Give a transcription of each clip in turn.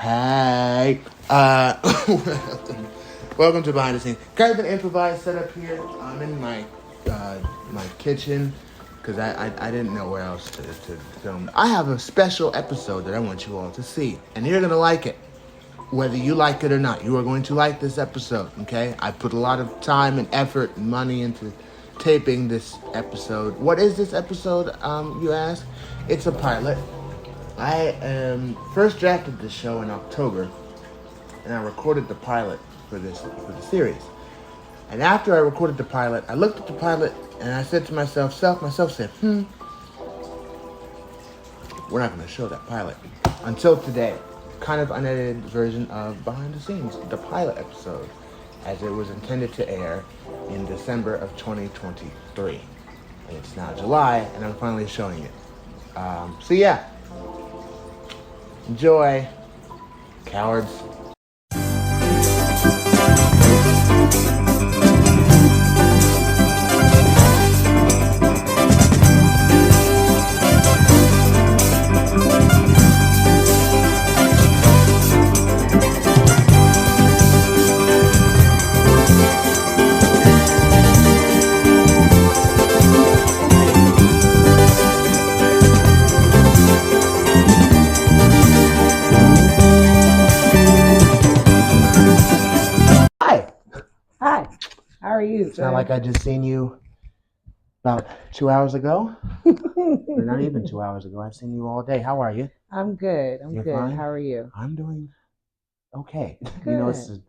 Hey, welcome to Behind the Scenes. Kind of an improvised setup here. I'm in my kitchen because I didn't know where else to film. I have a special episode that I want you all to see, and you're gonna like it. Whether you like it or not, you are going to like this episode, okay? I put a lot of time and effort and money into taping this episode. What is this episode, you ask? It's a pilot. I first drafted the show in October, and I recorded the pilot for the series. And after I recorded the pilot, I looked at the pilot and I said to myself said, we're not going to show that pilot until today. Kind of unedited version of Behind the Scenes, the pilot episode, as it was intended to air in December of 2023. And it's now July, and I'm finally showing it. So yeah. Enjoy, cowards. Hi, how are you? It's not like I just seen you about 2 hours ago. Or not even 2 hours ago. I've seen you all day. How are you? I'm good. You're Good. fine? How are you? I'm doing okay. Good. You know, it's the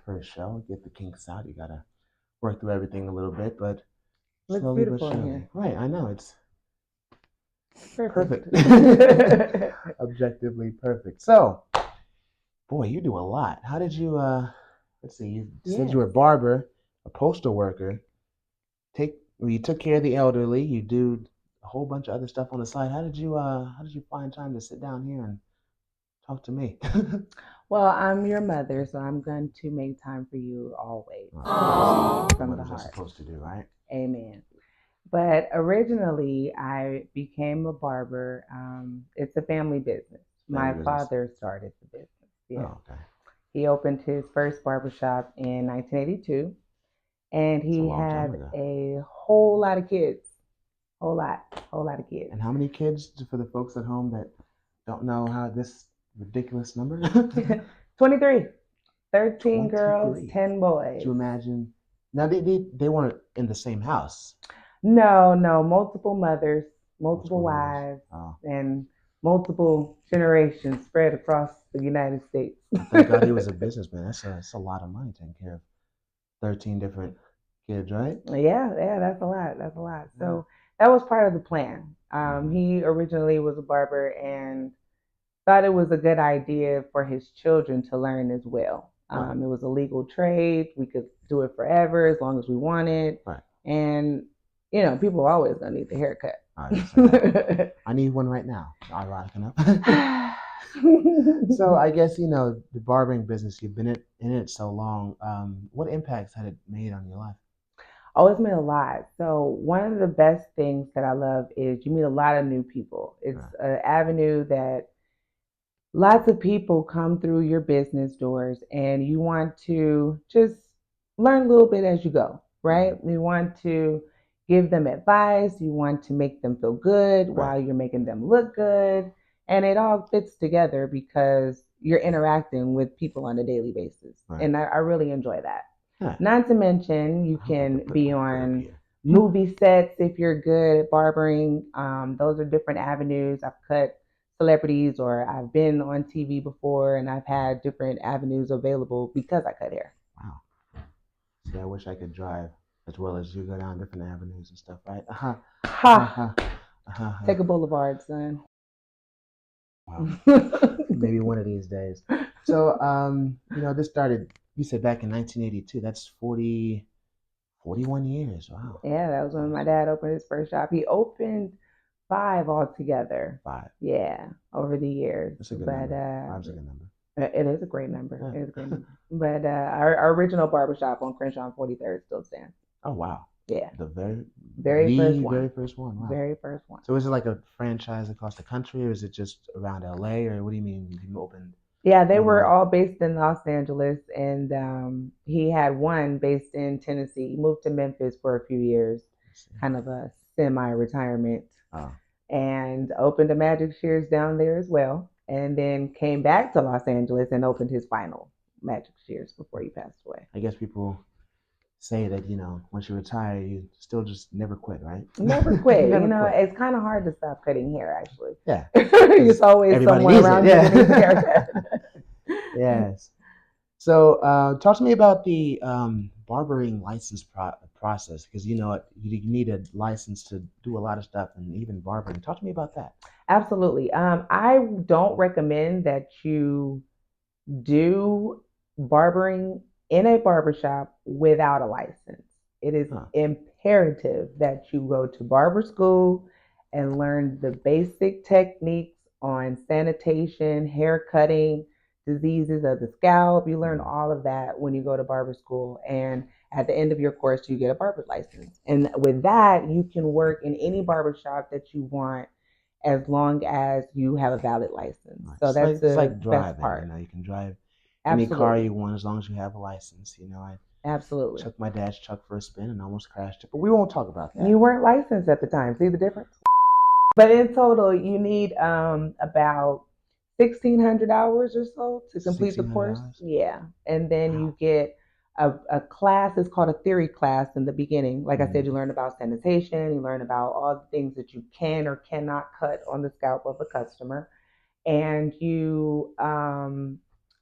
first show. Get the kinks out. You gotta work through everything a little bit, but Looks slowly but beautiful in surely. here. Right, I know. It's Perfect. Objectively perfect. So, boy, you do a lot. How did you let's see, you said you were a barber, a postal worker, you took care of the elderly, you do a whole bunch of other stuff on the side. How did you find time to sit down here and talk to me? Well, I'm your mother, so I'm going to make time for you always. From the What you're heart. supposed to do, right? Amen. But originally, I became a barber. It's a family business. My father started the business. Yeah. Oh, okay. He opened his first barbershop in 1982, and he had a whole lot of kids. Whole lot of kids. And how many kids, for the folks at home that don't know how this ridiculous number? 23. 13 girls, 10 boys. Could you imagine? Now, they weren't in the same house. No, multiple mothers, multiple wives, and multiple generations spread across the United States. Thank God he was a businessman. That's a lot of money taking care of 13 different kids, right? Yeah, that's a lot. So that was part of the plan. He originally was a barber and thought it was a good idea for his children to learn as well. It was a legal trade. We could do it forever as long as we wanted. Right. And, you know, people are always going to need the haircut. I need one right now. Ironic enough. So I guess, you know, the barbering business, you've been in it so long. What impacts had it made on your life? Oh, it's made a lot. So one of the best things that I love is you meet a lot of new people. It's an avenue that lots of people come through your business doors, and you want to just learn a little bit as you go, right? You want to give them advice. You want to make them feel good while you're making them look good. And it all fits together because you're interacting with people on a daily basis. And I really enjoy that. Not to mention, you can be on movie sets if you're good at barbering. Those are different avenues. I've cut celebrities, or I've been on TV before, and I've had different avenues available because I cut hair. Wow. See, I wish I could drive as well as you, go down different avenues and stuff, right? Take a boulevard, son. Wow. Maybe one of these days. So, you know, this started, you said back in 1982. That's 41 years. Wow. Yeah, that was when my dad opened his first shop. He opened 5 altogether. 5. Yeah, over the years. That's a good number. 5's a good number. It is a great number. Yeah. It is a great number. But our original barbershop on Crenshaw and 43rd still stands. Oh, wow. Yeah. The very first one. Wow. Very first one. So is it like a franchise across the country, or is it just around LA, or what do you mean you opened Yeah, they were Worldwide. all based in Los Angeles, and he had one based in Tennessee. He moved to Memphis for a few years, Let's see. kind of a semi-retirement, Oh, and opened a Magic Shears down there as well, and then came back to Los Angeles and opened his final Magic Shears before he passed away. I guess people say that once you retire, you still just never quit, right? Never quit. Never quit. It's kind of hard to stop cutting hair, actually. Yeah, It's always everybody someone needs it. around you that needs a Yeah. haircut. Yes. So, talk to me about the barbering license process because you need a license to do a lot of stuff and even barbering. Talk to me about that. Absolutely. I don't recommend that you do barbering in a barbershop without a license. It is Huh. imperative that you go to barber school and learn the basic techniques on sanitation, hair cutting, diseases of the scalp. You learn all of that when you go to barber school. And at the end of your course, you get a barber license. And with that, you can work in any barbershop that you want as long as you have a valid license. Right. So that's It's the like best driving. part. You can drive any car Absolutely. you want as long as you have a license. I Absolutely. took my dad's truck for a spin and almost crashed it, but we won't talk about that. You weren't licensed at the time. See the difference? But in total, you need about 1,600 hours or so to complete the 1,600 course. hours. Yeah. And then Wow. you get a class, it's called a theory class in the beginning. Like I said, you Mm-hmm. learn about sanitation, you learn about all the things that you can or cannot cut on the scalp of a customer. And you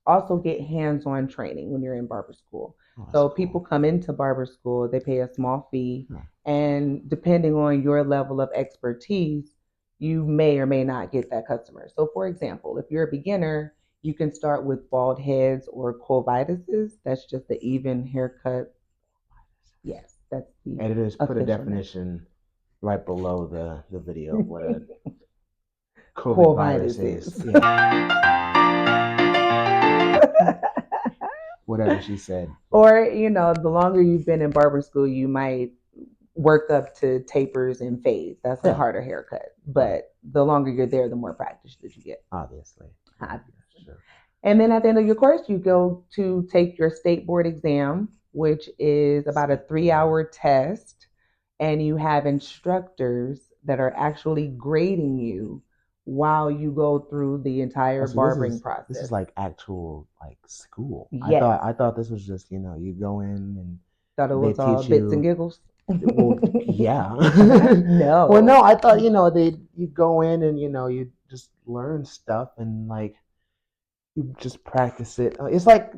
also get hands-on training when you're in barber school. Oh, that's So people cool. come into barber school, they pay a small fee, Huh. and depending on your level of expertise, you may or may not get that customer. So, for example, if you're a beginner, you can start with bald heads or quovituses. That's just the even haircut. Yes, that's the Editors put a official name. definition right below the video of what a COVID virus is. Quovituses. Yeah. Whatever she said. Or, the longer you've been in barber school, you might work up to tapers and fades. That's a Yeah. harder haircut. Right. But the longer you're there, the more practice that you get. Obviously. Obviously. Sure. And then at the end of your course, you go to take your state board exam, which is about a 3 hour test. And you have instructors that are actually grading you while you go through the Oh, entire so this barbering is this is process. like actual like school. I Yes. thought I thought this was just you go in and Thought it they was all teach bits and you. giggles. Well, yeah. Well, No. no, I thought you go in and you just learn stuff and like you just practice it. It's like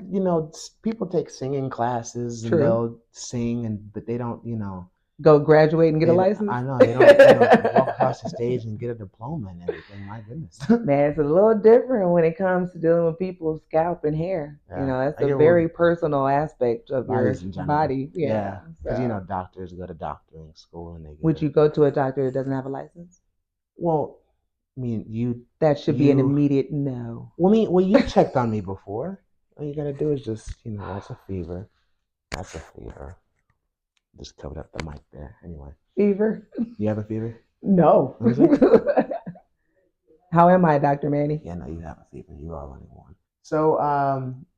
people take singing classes and True. they'll sing but they don't Go graduate and get a they license. I know they don't walk across the stage and get a diploma and everything. My goodness. Man, it's a little different when it comes to dealing with people's scalp and hair. Yeah, That's I a get very personal aspect of bodies your in general. body. Yeah. Yeah, because So, doctors go to doctoring school and they get would a you go to a doctor that doesn't have a license? well. I mean, That should be an you. immediate no. Well, you checked on me before. All you gotta do is just that's a fever. That's a fever. Just covered up the mic there. Anyway, Fever? you have a fever? No. What is it? How am I, Dr. Manny? Yeah, no, you have a fever. You are running one. So,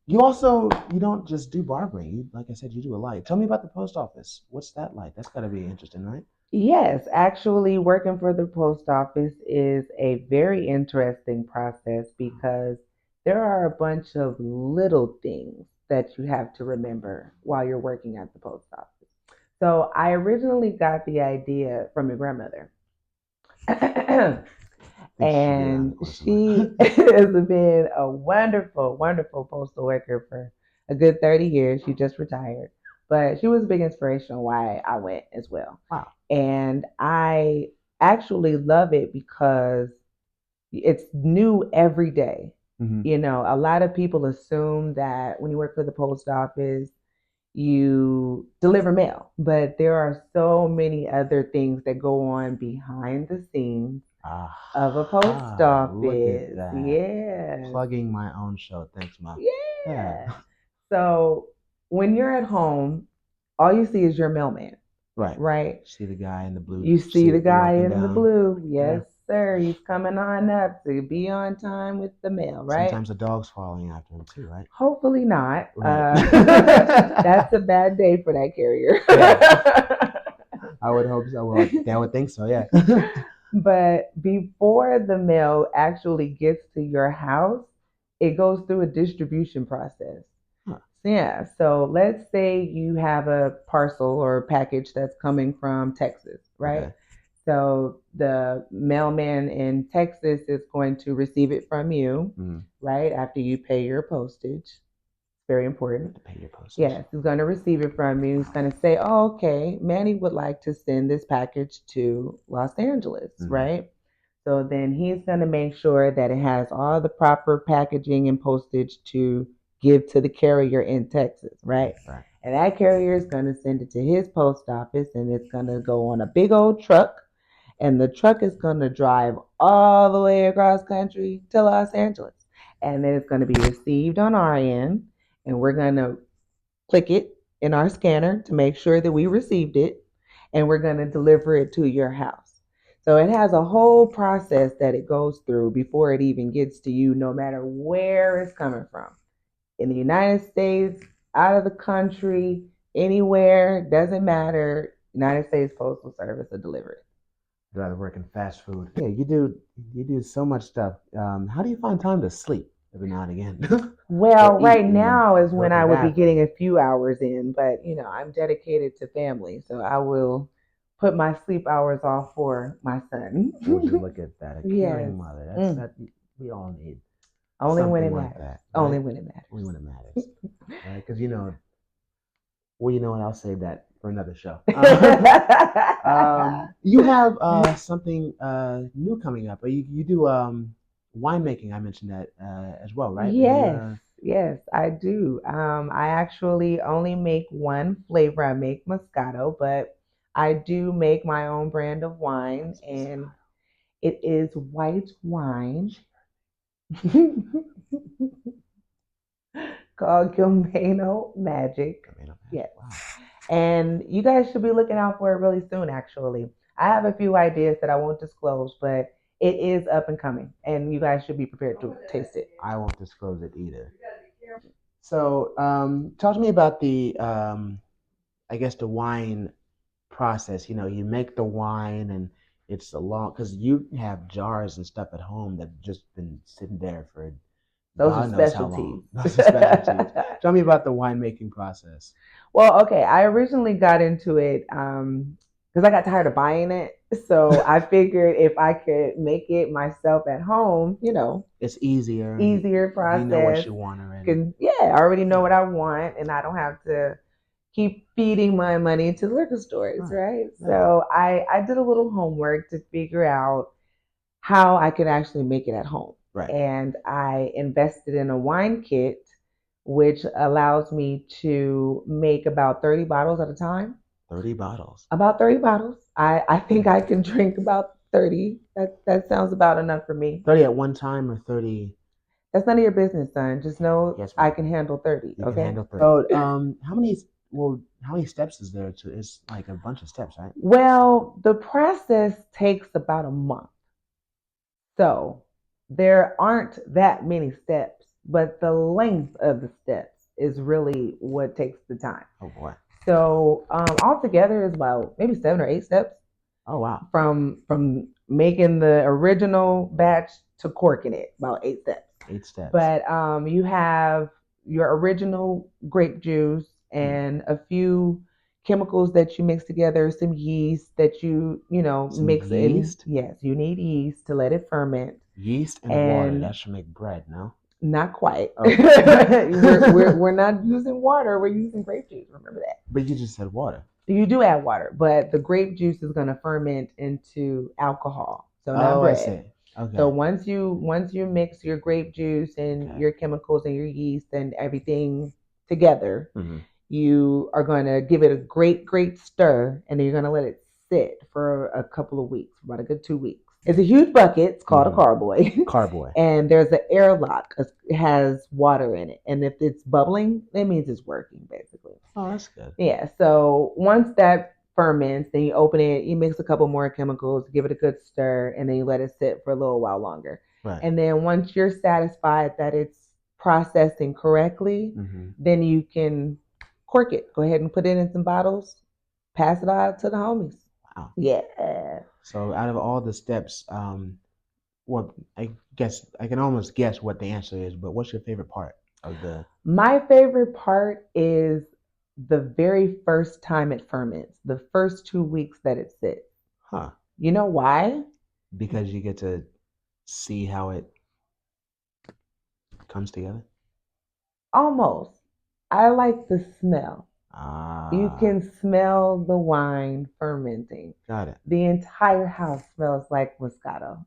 you don't just do barbering. Like I said, you do a lot. Tell me about the post office. What's that like? That's gotta be interesting, right? Yes, actually, working for the post office is a very interesting process because there are a bunch of little things that you have to remember while you're working at the post office. So, I originally got the idea from your grandmother. I think she'll be around the And corner somewhere. she has been a wonderful, wonderful postal worker for a good 30 years. She just retired, but she was a big inspiration why I went as well. Wow. And I actually love it because it's new every day. Mm-hmm. A lot of people assume that when you work for the post office, you deliver mail, but there are so many other things that go on behind the scenes of a post Look at office. that. Yes. Plugging my own show. Thanks, Ma. Yeah. Yeah. So when you're at home, all you see is your mailman, Right. right? See the guy in the blue You see the suit guy walking in the down. blue. Yes. Yeah. sir. He's coming on up to be on time with the mail, right? Sometimes the dog's following after him too, right? Hopefully not. Right. That's a bad day for that carrier. Yeah. I would hope so. Well, I would think so, yeah. But before the mail actually gets to your house, it goes through a distribution process. Huh. Yeah, so let's say you have a parcel or a package that's coming from Texas, right? Okay. So the mailman in Texas is going to receive it from you, right? After you pay your postage. Very important. To pay your postage. Yes, he's going to receive it from you. He's going to say, oh, okay, Manny would like to send this package to Los Angeles, right? So then he's going to make sure that it has all the proper packaging and postage to give to the carrier in Texas, right? Right. And that carrier is going to send it to his post office and it's going to go on a big old truck. And the truck is going to drive all the way across country to Los Angeles. And then it's going to be received on our end. And we're going to click it in our scanner to make sure that we received it. And we're going to deliver it to your house. So it has a whole process that it goes through before it even gets to you, no matter where it's coming from. In the United States, out of the country, anywhere, doesn't matter. United States Postal Service will deliver it. I'd rather work in fast food. Yeah, you do so much stuff. How do you find time to sleep every now and again? Well, Or right eat now is when work in I the would be bathroom? getting a few hours in, but I'm dedicated to family, so I will put my sleep hours off for my son. Would you look at that? A Yes. caring mother. That's that we all need Only when something it like matters. that. Only Right? when it matters. Only when it matters. Right? Because well, you know what? I'll save that for another show. You have something new coming up. You do winemaking. I mentioned that as well, right? Yes, yes, I do. I actually only make one flavor. I make Moscato, but I do make my own brand of wine, and it is white wine called Guilmeno Magic. Yes. Wow. And you guys should be looking out for it really soon, actually. I have a few ideas that I won't disclose, but it is up and coming, and you guys should be prepared to taste it. I won't disclose it either. So, talk to me about I guess the wine process. You make the wine and it's a long, because you have jars and stuff at home that just been sitting there for Those are God knows how specialties. long. Those are specialties. Tell me about the winemaking process. Well, okay, I originally got into it because I got tired of buying it. So I figured if I could make it myself at home, It's easier. easier You know what process. you want already. Cause I already know what I want, and I don't have to keep feeding my money to liquor stores, right? Yeah. So I did a little homework to figure out how I could actually make it at home. Right. And I invested in a wine kit, which allows me to make about 30 bottles at a time. 30 bottles. About 30 bottles. I think I can drink about 30. That sounds about enough for me. 30 at one time or 30? That's none of your business, son. Just know Yes, I can handle 30. You okay. can handle 30. So, how many steps is there to? It's like a bunch of steps, right? Well, the process takes about a month. So there aren't that many steps, but the length of the steps is really what takes the time. Oh boy. So altogether is about maybe 7 or 8 steps. Oh wow. From making the original batch to corking it, about 8 steps. 8 steps. But you have your original grape juice and a few chemicals that you mix together, some yeast that Some mix yeast? in. Yes, you need yeast to let it ferment. Yeast and water. That should make bread, no? Not quite. Okay. We're not using water. We're using grape juice. Remember that. But you just said water. You do add water, but the grape juice is going to ferment into alcohol. So not bread. I see. Okay. So once you mix your grape juice and your chemicals and your yeast and everything together, you are going to give it a great stir, and then you're going to let it sit for a couple of weeks, about a good 2 weeks. It's a huge bucket. It's called a carboy. Carboy. And there's an airlock. It has water in it. And if it's bubbling, that means it's working, basically. Oh, that's good. Yeah. So once that ferments. Then you open it, you mix a couple more chemicals, give it a good stir, and then you let it sit for a little while longer. Right. And then once you're satisfied that it's processing correctly, then you can cork it. Go ahead and put it in some bottles, pass it out to the homies. Wow. Yeah. So out of all the steps, what I guess I can almost guess what the answer is, but what's your favorite part of the? My favorite part is the very first time it ferments, the first 2 weeks that it sits. Huh. You know why? Because you get to see how it comes together. Almost. I like the smell. Ah. You can smell the wine fermenting. Got it. The entire house smells like Moscato.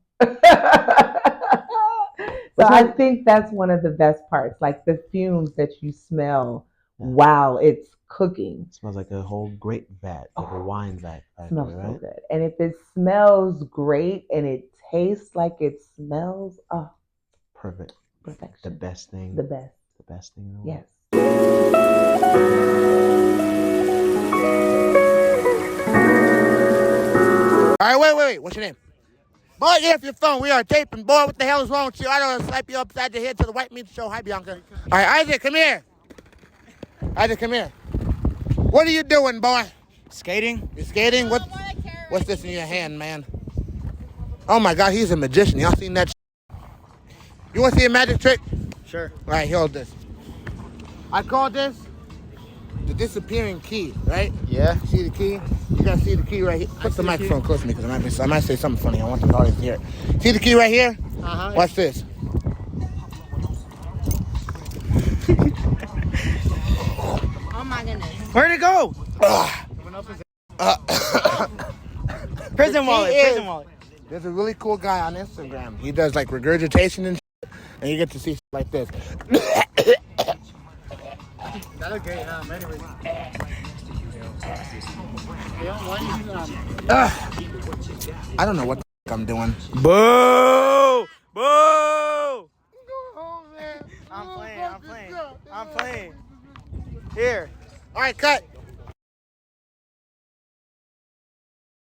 So I think that's one of the best parts, like the fumes that you smell while it's cooking. It smells like a whole grape vat, like a wine vat. Smells right? so good. And if it smells great and it tastes like it smells, oh, perfect. Perfection. The best thing. The best. The best thing in the world. Yes. All right, wait. What's your name? Boy, get off your phone. We are taping. Boy, what the hell is wrong with you? I don't want to slap you upside the head to the white meat show. Hi, Bianca. All right, Isaac, come here. Isaac, come here. What are you doing, boy? Skating. You skating? What's this in your hand, man? Oh, my God, he's a magician. Y'all seen that? You want to see a magic trick? Sure. All right, hold this. I call this the disappearing key, right? Yeah. See the key? You gotta see the key right here. Put the microphone close to me because I might say something funny. I want the audience to hear it. See the key right here? Uh-huh. Watch this. Oh my goodness. Where'd it go? Prison wallet. There's a really cool guy on Instagram. He does like regurgitation and shit, and you get to see shit like this. That looked great, huh? Anyways. I don't know what the f- I'm doing. Boo! Boo! I'm playing. Here. All right, cut.